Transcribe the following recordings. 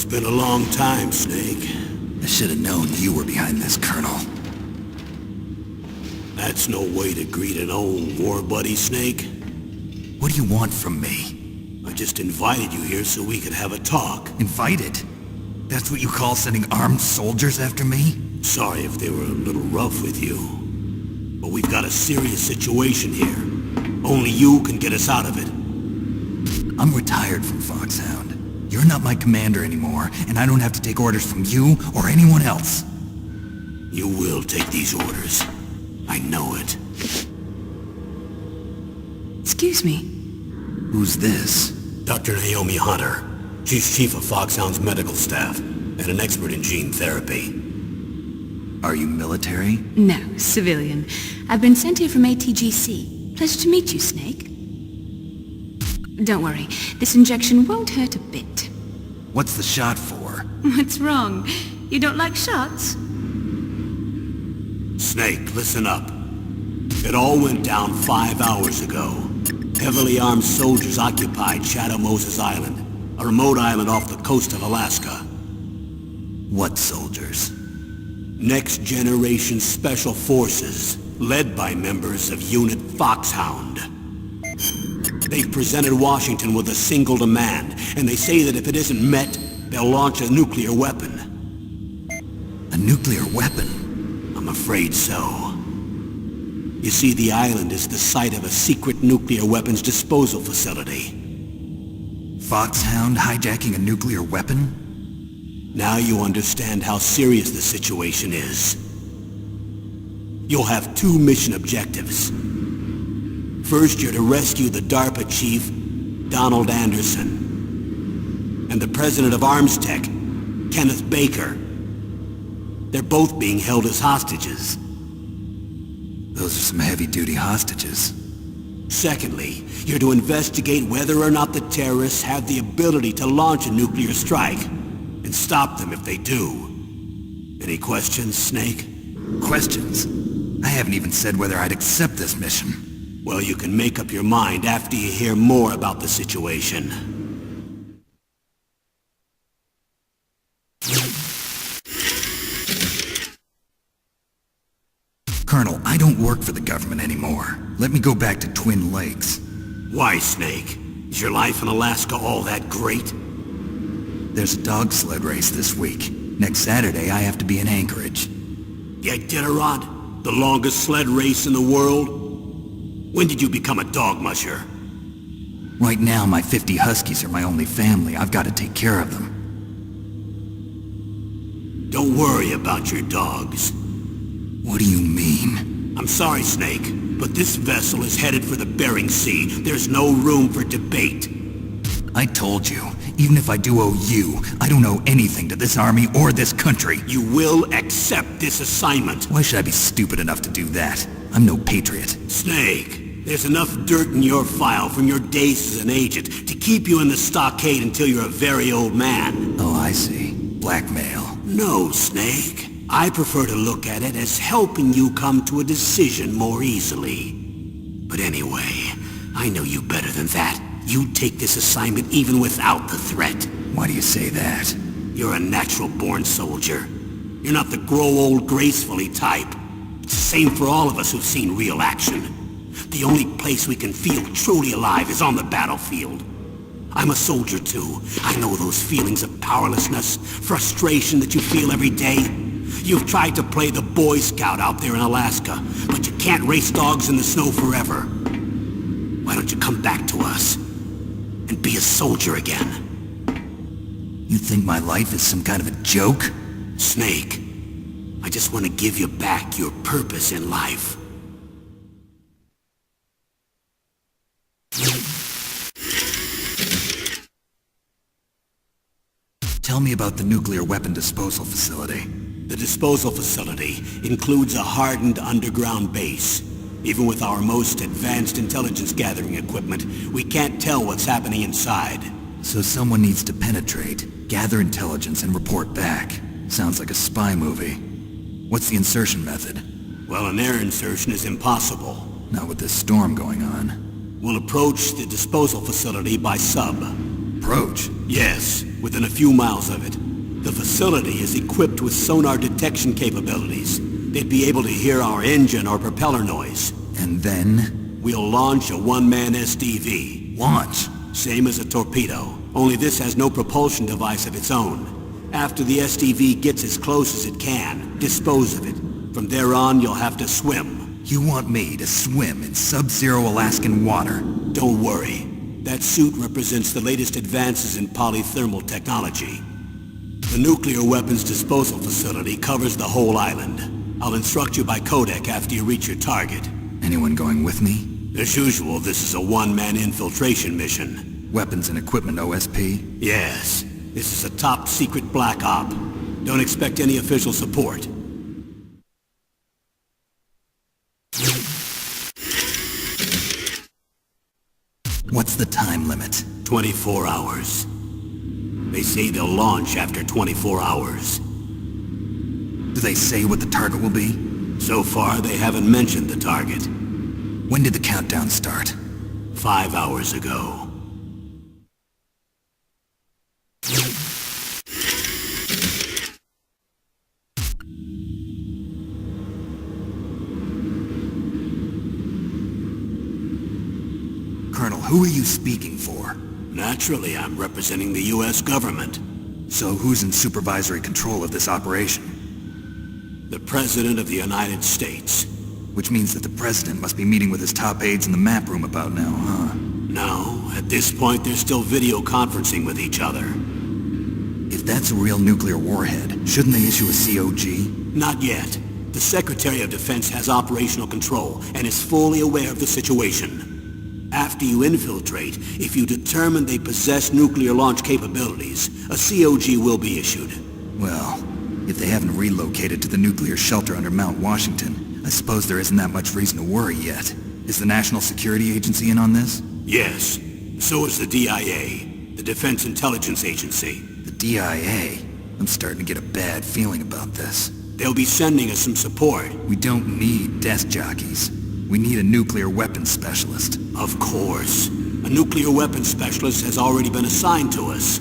been a long time, Snake. I should have known you were behind this, Colonel. That's no way to greet an old war buddy, Snake. What do you want from me? I just invited you here so we could have a talk. Invited? That's what you call sending armed soldiers after me? Sorry if they were a little rough with you. But we've got a serious situation here. Only you can get us out of it. I'm retired from Foxhound. You're not my commander anymore, and I don't have to take orders from you or anyone else. You will take these orders. I know it. Excuse me. Who's this? Dr. Naomi Hunter. She's chief of Foxhound's medical staff, and an expert in gene therapy. Are you military? No, civilian. I've been sent here from ATGC. Pleasure to meet you, Snake. Don't worry, this injection won't hurt a bit. What's the shot for? What's wrong? You don't like shots? Snake, listen up. It all went down 5 hours ago. Heavily armed soldiers occupied Shadow Moses Island, a remote island off the coast of Alaska. What soldiers? Next Generation Special Forces, led by members of Unit Foxhound. They've presented Washington with a single demand, and they say that if it isn't met, they'll launch a nuclear weapon. A nuclear weapon? I'm afraid so. You see, the island is the site of a secret nuclear weapons disposal facility. Foxhound hijacking a nuclear weapon? Now you understand how serious the situation is. You'll have 2 mission objectives. First, you're to rescue the DARPA chief, Donald Anderson, and the president of Arms Tech, Kenneth Baker. They're both being held as hostages. Those are some heavy-duty hostages. Secondly, you're to investigate whether or not the terrorists have the ability to launch a nuclear strike, and stop them if they do. Any questions, Snake? Questions? I haven't even said whether I'd accept this mission. Well, you can make up your mind after you hear more about the situation. Colonel, I don't work for the government anymore. Let me go back to Twin Lakes. Why, Snake? Is your life in Alaska all that great? There's a dog sled race this week. Next Saturday, I have to be in Anchorage. The Iditarod? The longest sled race in the world? When did you become a dog musher? Right now, my 50 huskies are my only family. I've got to take care of them. Don't worry about your dogs. What do you mean? I'm sorry, Snake, but this vessel is headed for the Bering Sea. There's no room for debate. I told you, even if I do owe you, I don't owe anything to this army or this country. You will accept this assignment. Why should I be stupid enough to do that? I'm no patriot. Snake, there's enough dirt in your file from your days as an agent to keep you in the stockade until you're a very old man. Oh, I see. Blackmail. No, Snake. I prefer to look at it as helping you come to a decision more easily. But anyway, I know you better than that. You take this assignment even without the threat. Why do you say that? You're a natural-born soldier. You're not the grow old gracefully type. It's the same for all of us who've seen real action. The only place we can feel truly alive is on the battlefield. I'm a soldier too. I know those feelings of powerlessness, frustration that you feel every day. You've tried to play the Boy Scout out there in Alaska, but you can't race dogs in the snow forever. Why don't you come back to us and be a soldier again? You think my life is some kind of a joke? Snake, I just want to give you back your purpose in life. Tell me about the nuclear weapon disposal facility. The disposal facility includes a hardened underground base. Even with our most advanced intelligence gathering equipment, we can't tell what's happening inside. So someone needs to penetrate, gather intelligence, and report back. Sounds like a spy movie. What's the insertion method? Well, an air insertion is impossible. Not with this storm going on. We'll approach the disposal facility by sub. Approach? Yes. within a few miles of it. The facility is equipped with sonar detection capabilities. They'd be able to hear our engine or propeller noise. And then? We'll launch a one-man SDV. Launch? Same as a torpedo, only this has no propulsion device of its own. After the SDV gets as close as it can, dispose of it. From there on, you'll have to swim. You want me to swim in sub-zero Alaskan water? Don't worry. That suit represents the latest advances in polythermal technology. The nuclear weapons disposal facility covers the whole island. I'll instruct you by codec after you reach your target. Anyone going with me? As usual, this is a one-man infiltration mission. Weapons and equipment OSP? Yes. This is a top-secret black op. Don't expect any official support. What's the time limit? 24 hours. They say they'll launch after 24 hours. Do they say what the target will be? So far, they haven't mentioned the target. When did the countdown start? 5 hours ago. Colonel, who are you speaking for? Naturally, I'm representing the U.S. government. So who's in supervisory control of this operation? The President of the United States. Which means that the President must be meeting with his top aides in the map room about now, huh? No, at this point they're still video conferencing with each other. If that's a real nuclear warhead, shouldn't they issue a COG? Not yet. The Secretary of Defense has operational control and is fully aware of the situation. After you infiltrate, if you determine they possess nuclear launch capabilities, a COG will be issued. Well, if they haven't relocated to the nuclear shelter under Mount Washington, I suppose there isn't that much reason to worry yet. Is the National Security Agency in on this? Yes. So is the DIA, the Defense Intelligence Agency. The DIA? I'm starting to get a bad feeling about this. They'll be sending us some support. We don't need desk jockeys. We need a nuclear weapons specialist. Of course. A nuclear weapons specialist has already been assigned to us.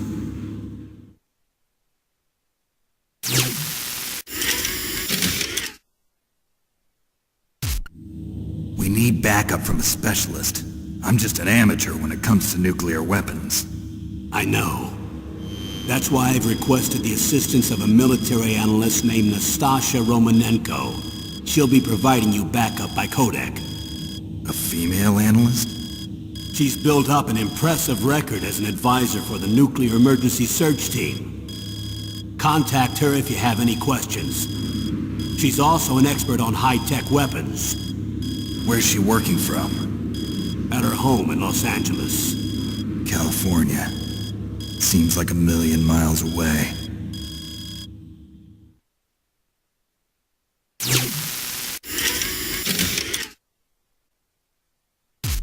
We need backup from a specialist. I'm just an amateur when it comes to nuclear weapons. I know. That's why I've requested the assistance of a military analyst named Nastasha Romanenko. She'll be providing you backup by codec. A female analyst? She's built up an impressive record as an advisor for the Nuclear Emergency Search Team. Contact her if you have any questions. She's also an expert on high-tech weapons. Where's she working from? At her home in Los Angeles. California. Seems like 1,000,000 miles away.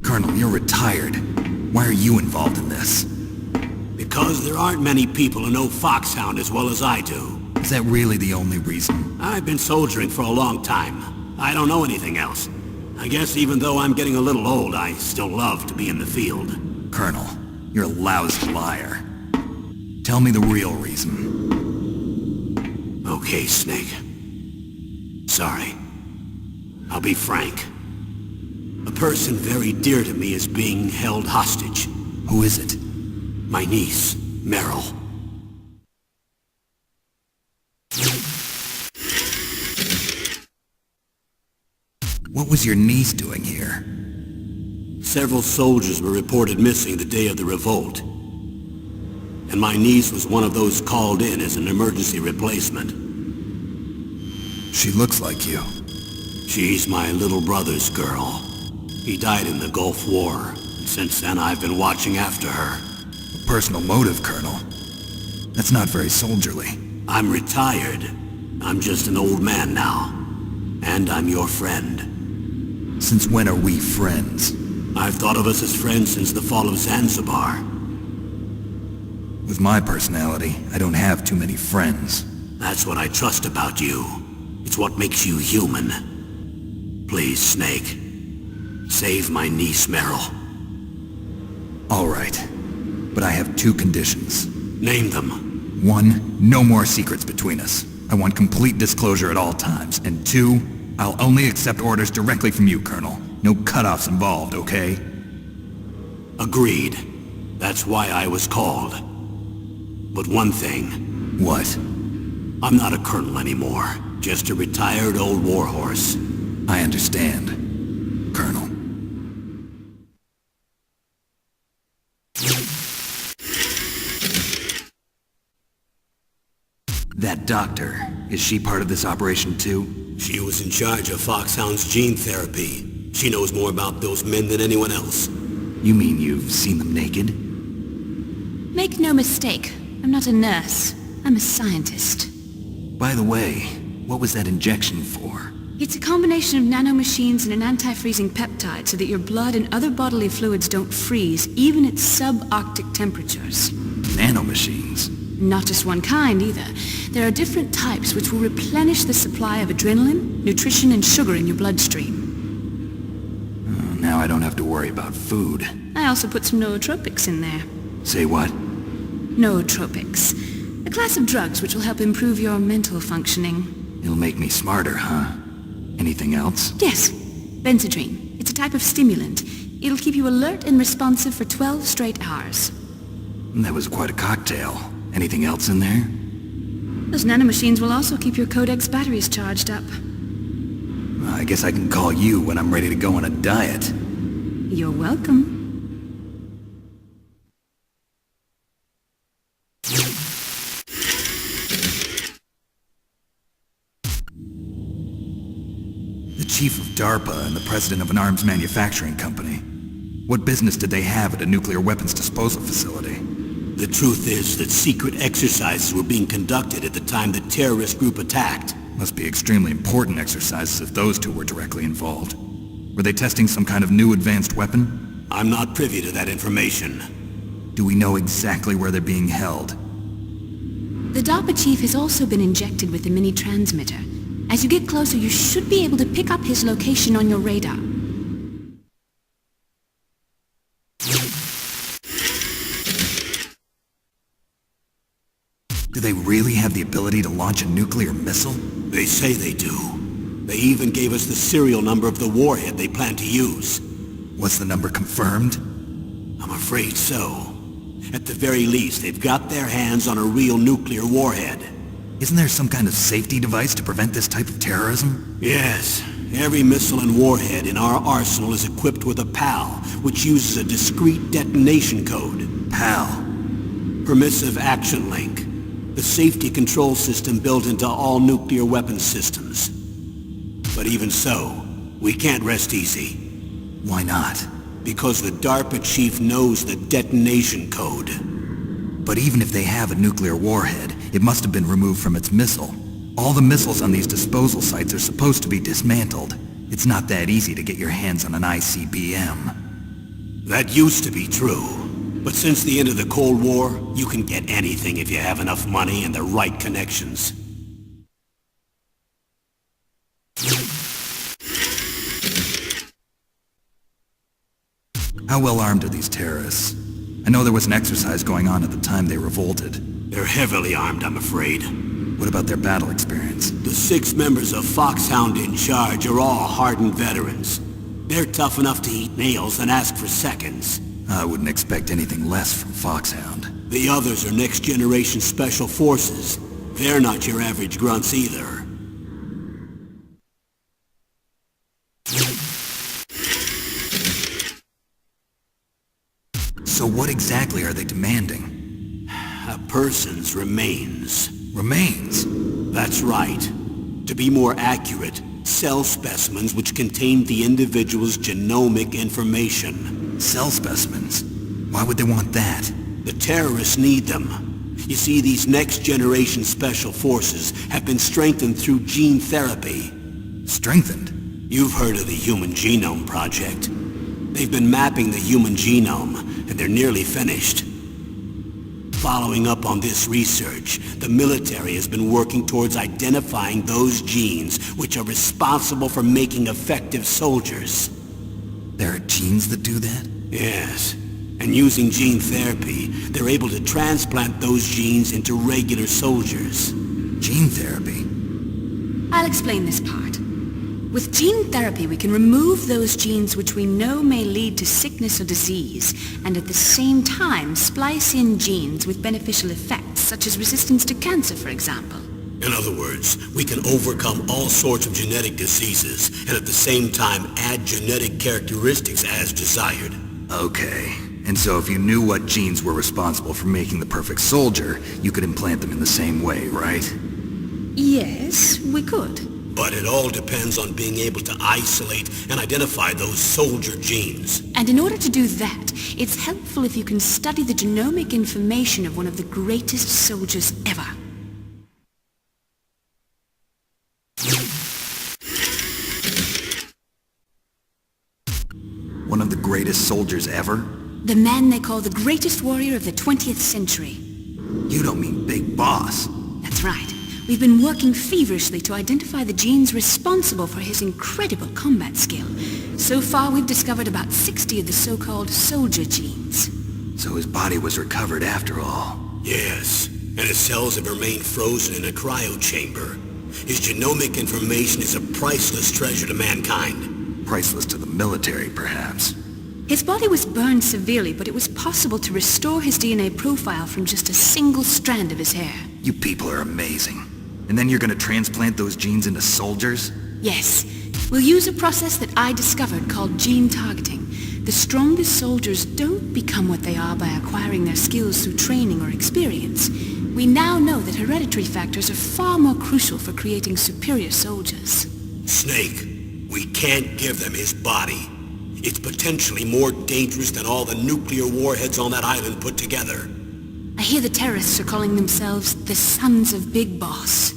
Colonel, you're retired. Why are you involved in this? Because there aren't many people who know Foxhound as well as I do. Is that really the only reason? I've been soldiering for a long time. I don't know anything else. I guess even though I'm getting a little old, I still love to be in the field. Colonel, you're a lousy liar. Tell me the real reason. Okay, Snake. Sorry. I'll be frank. A person very dear to me is being held hostage. Who is it? My niece, Meryl. What was your niece doing here? Several soldiers were reported missing the day of the revolt. And my niece was one of those called in as an emergency replacement. She looks like you. She's my little brother's girl. He died in the Gulf War, and since then I've been watching after her. A personal motive, Colonel. That's not very soldierly. I'm retired. I'm just an old man now. And I'm your friend. Since when are we friends? I've thought of us as friends since the fall of Zanzibar. With my personality, I don't have too many friends. That's what I trust about you. It's what makes you human. Please, Snake. Save my niece, Meryl. All right. But I have two conditions. Name them. 1, no more secrets between us. I want complete disclosure at all times. And 2, I'll only accept orders directly from you, Colonel. No cutoffs involved, okay? Agreed. That's why I was called. But one thing. What? I'm not a colonel anymore. Just a retired old warhorse. I understand, Colonel. That doctor, is she part of this operation too? She was in charge of Foxhound's gene therapy. She knows more about those men than anyone else. You mean you've seen them naked? Make no mistake, I'm not a nurse. I'm a scientist. By the way, what was that injection for? It's a combination of nanomachines and an anti-freezing peptide so that your blood and other bodily fluids don't freeze, even at subarctic temperatures. Nanomachines? Not just one kind, either. There are different types which will replenish the supply of adrenaline, nutrition, and sugar in your bloodstream. Now I don't have to worry about food. I also put some nootropics in there. Say what? Nootropics. A class of drugs which will help improve your mental functioning. It'll make me smarter, huh? Anything else? Yes. Benzedrine. It's a type of stimulant. It'll keep you alert and responsive for 12 straight hours. That was quite a cocktail. Anything else in there? Those nanomachines will also keep your Codex batteries charged up. I guess I can call you when I'm ready to go on a diet. You're welcome. The chief of DARPA and the president of an arms manufacturing company. What business did they have at a nuclear weapons disposal facility? The truth is that secret exercises were being conducted at the time the terrorist group attacked. Must be extremely important exercises if those two were directly involved. Were they testing some kind of new advanced weapon? I'm not privy to that information. Do we know exactly where they're being held? The DARPA chief has also been injected with a mini-transmitter. As you get closer, you should be able to pick up his location on your radar. Do they really have the ability to launch a nuclear missile? They say they do. They even gave us the serial number of the warhead they plan to use. Was the number confirmed? I'm afraid so. At the very least, they've got their hands on a real nuclear warhead. Isn't there some kind of safety device to prevent this type of terrorism? Yes. Every missile and warhead in our arsenal is equipped with a PAL, which uses a discrete detonation code. PAL? Permissive Action Link. The safety control system built into all nuclear weapons systems. But even so, we can't rest easy. Why not? Because the DARPA chief knows the detonation code. But even if they have a nuclear warhead, it must have been removed from its missile. All the missiles on these disposal sites are supposed to be dismantled. It's not that easy to get your hands on an ICBM. That used to be true. But since the end of the Cold War, you can get anything if you have enough money and the right connections. How well armed are these terrorists? I know there was an exercise going on at the time they revolted. They're heavily armed, I'm afraid. What about their battle experience? The 6 members of Foxhound in charge are all hardened veterans. They're tough enough to eat nails and ask for seconds. I wouldn't expect anything less from Foxhound. The others are next-generation special forces. They're not your average grunts either. So what exactly are they demanding? A person's remains. Remains? That's right. To be more accurate, cell specimens which contain the individual's genomic information. Cell specimens? Why would they want that? The terrorists need them. You see, these next-generation special forces have been strengthened through gene therapy. Strengthened? You've heard of the Human Genome Project. They've been mapping the human genome, and they're nearly finished. Following up on this research, the military has been working towards identifying those genes which are responsible for making effective soldiers. There are genes that do that? Yes. And using gene therapy, they're able to transplant those genes into regular soldiers. Gene therapy? I'll explain this part. With gene therapy, we can remove those genes which we know may lead to sickness or disease, and at the same time splice in genes with beneficial effects, such as resistance to cancer, for example. In other words, we can overcome all sorts of genetic diseases, and at the same time add genetic characteristics as desired. Okay. And so if you knew what genes were responsible for making the perfect soldier, you could implant them in the same way, right? Yes, we could. But it all depends on being able to isolate and identify those soldier genes. And in order to do that, it's helpful if you can study the genomic information of one of the greatest soldiers ever. One of the greatest soldiers ever? The man they call the greatest warrior of the 20th century. You don't mean Big Boss. That's right. We've been working feverishly to identify the genes responsible for his incredible combat skill. So far, we've discovered about 60 of the so-called soldier genes. So his body was recovered after all. Yes, and his cells have remained frozen in a cryo chamber. His genomic information is a priceless treasure to mankind. Priceless to the military, perhaps. His body was burned severely, but it was possible to restore his DNA profile from just a single strand of his hair. You people are amazing. And then you're gonna transplant those genes into soldiers? Yes. We'll use a process that I discovered called gene targeting. The strongest soldiers don't become what they are by acquiring their skills through training or experience. We now know that hereditary factors are far more crucial for creating superior soldiers. Snake, we can't give them his body. It's potentially more dangerous than all the nuclear warheads on that island put together. I hear the terrorists are calling themselves the Sons of Big Boss.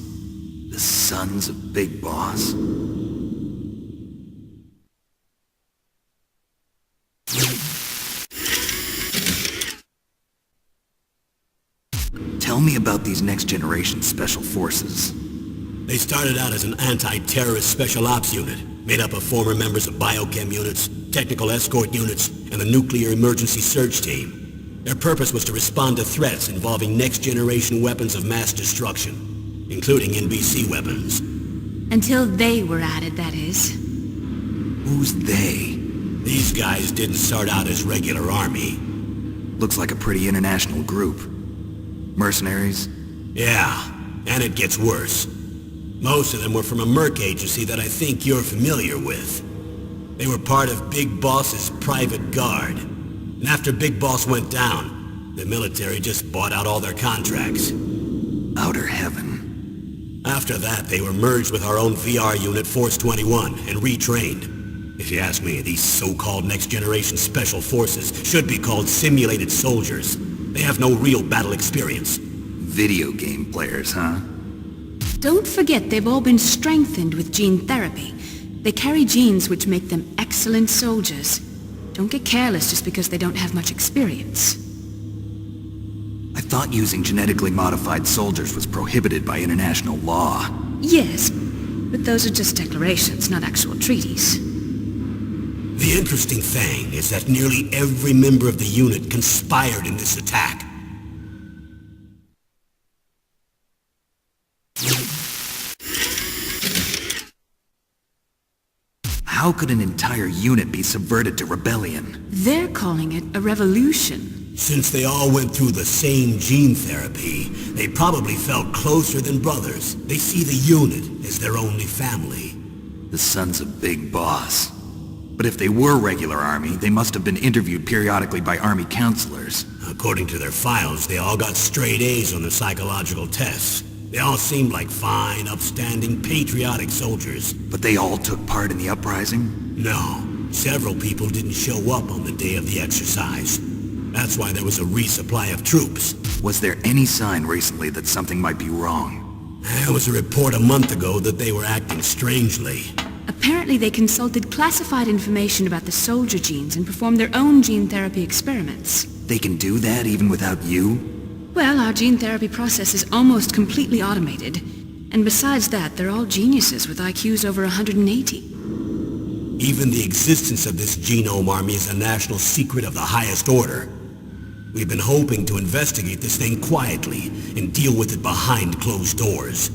The Sons of Big Boss? Tell me about these next-generation special forces. They started out as an anti-terrorist special ops unit, made up of former members of biochem units, technical escort units, and the nuclear emergency search team. Their purpose was to respond to threats involving next-generation weapons of mass destruction, including NBC weapons. Until they were added, that is. Who's they? These guys didn't start out as regular army. Looks like a pretty international group. Mercenaries? Yeah, and it gets worse. Most of them were from a merc agency that I think you're familiar with. They were part of Big Boss's private guard. And after Big Boss went down, the military just bought out all their contracts. Outer heaven. After that, they were merged with our own VR unit, Force 21, and retrained. If you ask me, these so-called next-generation special forces should be called simulated soldiers. They have no real battle experience. Video game players, huh? Don't forget they've all been strengthened with gene therapy. They carry genes which make them excellent soldiers. Don't get careless just because they don't have much experience. I thought using genetically modified soldiers was prohibited by international law. Yes, but those are just declarations, not actual treaties. The interesting thing is that nearly every member of the unit conspired in this attack. How could an entire unit be subverted to rebellion? They're calling it a revolution. Since they all went through the same gene therapy, they probably felt closer than brothers. They see the unit as their only family. The Sons of Big Boss. But if they were regular army, they must have been interviewed periodically by army counselors. According to their files, they all got straight A's on the psychological tests. They all seemed like fine, upstanding, patriotic soldiers. But they all took part in the uprising? No. Several people didn't show up on the day of the exercise. That's why there was a resupply of troops. Was there any sign recently that something might be wrong? There was a report a month ago that they were acting strangely. Apparently they consulted classified information about the soldier genes and performed their own gene therapy experiments. They can do that even without you? Well, our gene therapy process is almost completely automated. And besides that, they're all geniuses with IQs over 180. Even the existence of this genome army is a national secret of the highest order. We've been hoping to investigate this thing quietly and deal with it behind closed doors.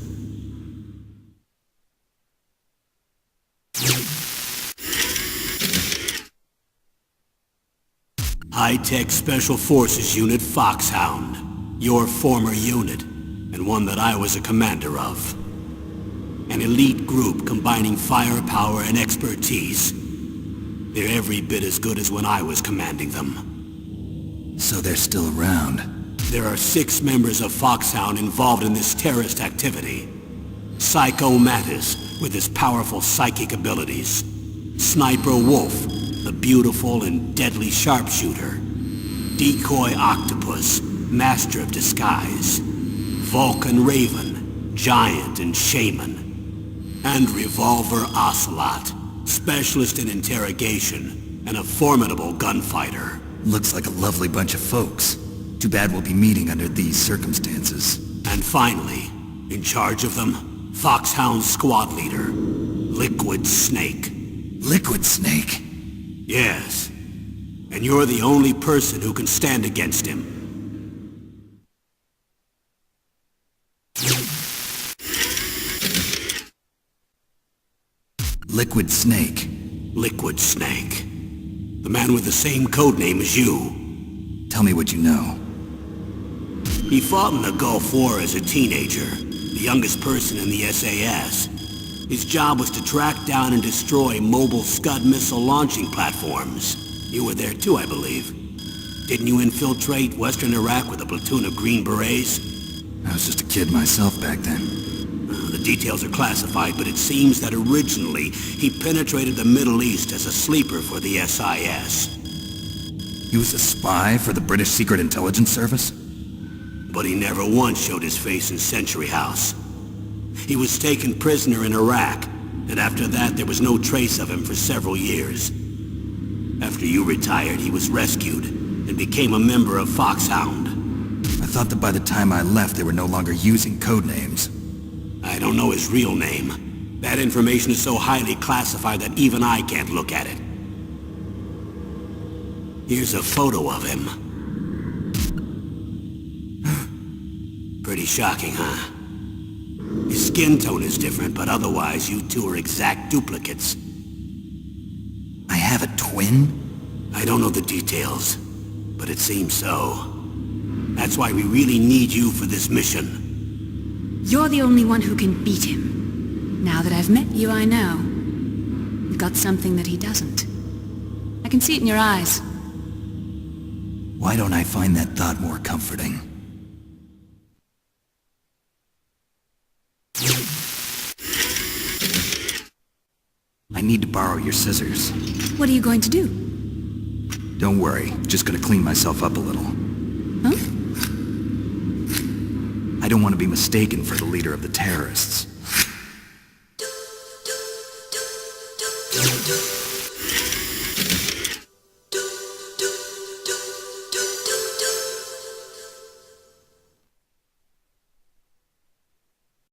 High-Tech Special Forces Unit Foxhound. Your former unit, and one that I was a commander of. An elite group combining firepower and expertise. They're every bit as good as when I was commanding them. So they're still around. There are 6 members of Foxhound involved in this terrorist activity. Psycho Mantis, with his powerful psychic abilities. Sniper Wolf, the beautiful and deadly sharpshooter. Decoy Octopus, master of disguise. Vulcan Raven, giant and shaman. And Revolver Ocelot, specialist in interrogation and a formidable gunfighter. Looks like a lovely bunch of folks. Too bad we'll be meeting under these circumstances. And finally, in charge of them, Foxhound's squad leader, Liquid Snake. Liquid Snake? Yes. And you're the only person who can stand against him. Liquid Snake. Liquid Snake. The man with the same codename as you. Tell me what you know. He fought in the Gulf War as a teenager, the youngest person in the SAS. His job was to track down and destroy mobile Scud missile launching platforms. You were there too, I believe. Didn't you infiltrate Western Iraq with a platoon of Green Berets? I was just a kid myself back then. The details are classified, but it seems that originally he penetrated the Middle East as a sleeper for the SIS. He was a spy for the British Secret Intelligence Service? But he never once showed his face in Century House. He was taken prisoner in Iraq, and after that there was no trace of him for several years. After you retired, he was rescued and became a member of Foxhound. I thought that by the time I left they were no longer using codenames. I don't know his real name. That information is so highly classified that even I can't look at it. Here's a photo of him. Pretty shocking, huh? His skin tone is different, but otherwise you two are exact duplicates. I have a twin? I don't know the details, but it seems so. That's why we really need you for this mission. You're the only one who can beat him. Now that I've met you, I know. You've got something that he doesn't. I can see it in your eyes. Why don't I find that thought more comforting? I need to borrow your scissors. What are you going to do? Don't worry, just gonna clean myself up a little. Huh? I don't want to be mistaken for the leader of the terrorists.